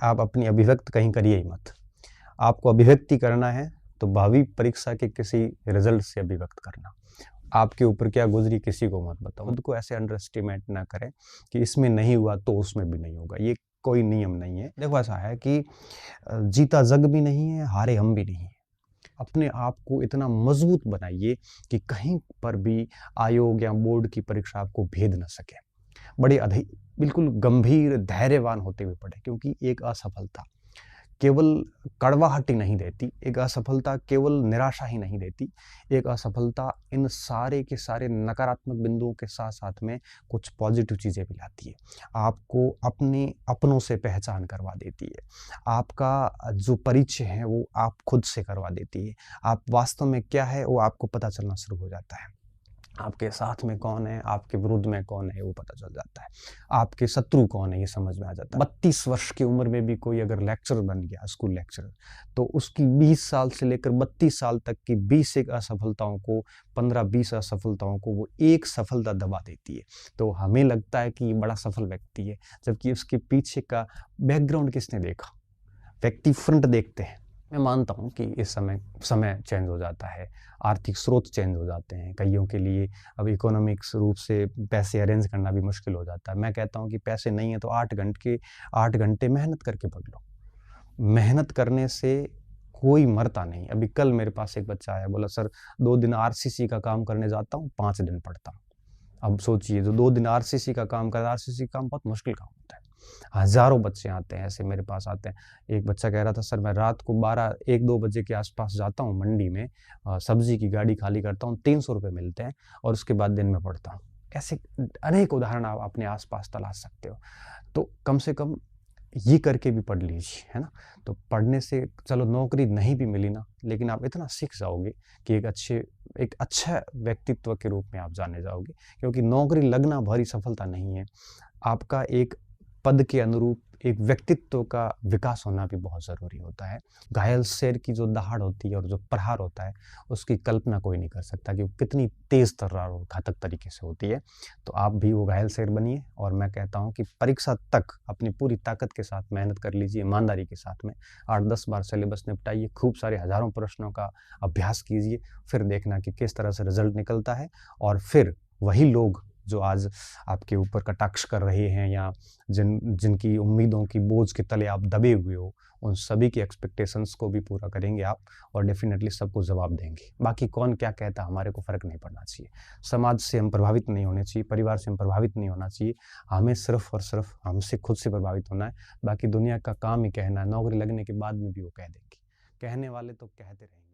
आप अपनी अभिव्यक्ति कहीं करिए ही मत। आपको अभिव्यक्ति करना है तो भावी परीक्षा के किसी रिजल्ट से अभिव्यक्त करना। आपके ऊपर क्या गुजरी किसी को मत बताओ। खुद को ऐसे अंडर एस्टिमेट ना करें कि इसमें नहीं हुआ तो उसमें भी नहीं होगा। ये कोई नियम नहीं है। देखो ऐसा है कि जीता जग भी नहीं है, हारे हम भी नहीं है। अपने आप को इतना मजबूत बनाइए कि कहीं पर भी आयोग या बोर्ड की परीक्षा आपको भेद न सके। बड़े बिल्कुल गंभीर धैर्यवान होते हुए पढ़े, क्योंकि एक असफलता केवल कड़वाहट ही नहीं देती, एक असफलता केवल निराशा ही नहीं देती, एक असफलता इन सारे के सारे नकारात्मक बिंदुओं के साथ साथ में कुछ पॉजिटिव चीज़ें भी लाती है। आपको अपने अपनों से पहचान करवा देती है। आपका जो परिचय है वो आप खुद से करवा देती है। आप वास्तव में क्या है वो आपको पता चलना शुरू हो जाता है। आपके साथ में कौन है, आपके विरुद्ध में कौन है वो पता चल जाता है। आपके शत्रु कौन है ये समझ में आ जाता है। 32 वर्ष की उम्र में भी कोई अगर लेक्चरर बन गया, स्कूल लेक्चरर, तो उसकी 20 साल से लेकर 32 साल तक की 20 एक असफलताओं को, 15-20 असफलताओं को वो एक सफलता दबा देती है। तो हमें लगता है कि ये बड़ा सफल व्यक्ति है, जबकि उसके पीछे का बैकग्राउंड किसने देखा। व्यक्ति फ्रंट देखते हैं। मैं मानता हूँ कि इस समय चेंज हो जाता है, आर्थिक स्रोत चेंज हो जाते हैं। कईयों के लिए अब इकोनॉमिक्स रूप से पैसे अरेंज करना भी मुश्किल हो जाता है। मैं कहता हूँ कि पैसे नहीं है तो 8 घंटे मेहनत करके पढ़ लो। मेहनत करने से कोई मरता नहीं। अभी कल मेरे पास एक बच्चा आया, बोला सर 2 दिन आरसीसी का काम करने जाता हूँ, 5 दिन पढ़ता हूँ। अब सोचिए, जो 2 दिन आरसीसी का काम कर, आरसीसी काम बहुत मुश्किल काम होता है। हजारों बच्चे आते हैं ऐसे मेरे पास आते हैं। एक बच्चा कह रहा था सर मैं रात को 1-2 बजे के आसपास जाता हूँ मंडी में, सब्जी की गाड़ी खाली करता हूँ, 300 रुपये मिलते हैं और उसके बाद दिन में पढ़ता हूँ। ऐसे अनेक उदाहरण आप अपने आसपास तलाश सकते हो। तो कम से कम ये करके भी पढ़ लीजिए, है ना। तो पढ़ने से चलो नौकरी नहीं भी मिली ना, लेकिन आप इतना सीख जाओगे कि एक अच्छा व्यक्तित्व के रूप में आप जाने जाओगे। क्योंकि नौकरी लगना भारी सफलता नहीं है, आपका एक पद के अनुरूप एक व्यक्तित्व का विकास होना भी बहुत ज़रूरी होता है। घायल शेर की जो दहाड़ होती है और जो प्रहार होता है, उसकी कल्पना कोई नहीं कर सकता कि वो कितनी तेज़ तर्रार और घातक तरीके से होती है। तो आप भी वो घायल शेर बनिए और मैं कहता हूँ कि परीक्षा तक अपनी पूरी ताकत के साथ मेहनत कर लीजिए, ईमानदारी के साथ में 8-10 बार सिलेबस निपटाइए, खूब सारे हज़ारों प्रश्नों का अभ्यास कीजिए, फिर देखना कि किस तरह से रिजल्ट निकलता है। और फिर वही लोग जो आज आपके ऊपर कटाक्ष कर रहे हैं या जिनकी उम्मीदों की बोझ के तले आप दबे हुए हो, उन सभी की एक्सपेक्टेशंस को भी पूरा करेंगे आप और डेफिनेटली सबको जवाब देंगे। बाकी कौन क्या कहता हमारे को फ़र्क नहीं पड़ना चाहिए। समाज से हम प्रभावित नहीं होने चाहिए, परिवार से हम प्रभावित नहीं होना चाहिए। हमें सिर्फ और सिर्फ हमसे खुद से प्रभावित होना है। बाकी दुनिया का काम ही कहना है, नौकरी लगने के बाद में भी वो कह देंगे। कहने वाले तो कहते रहेंगे।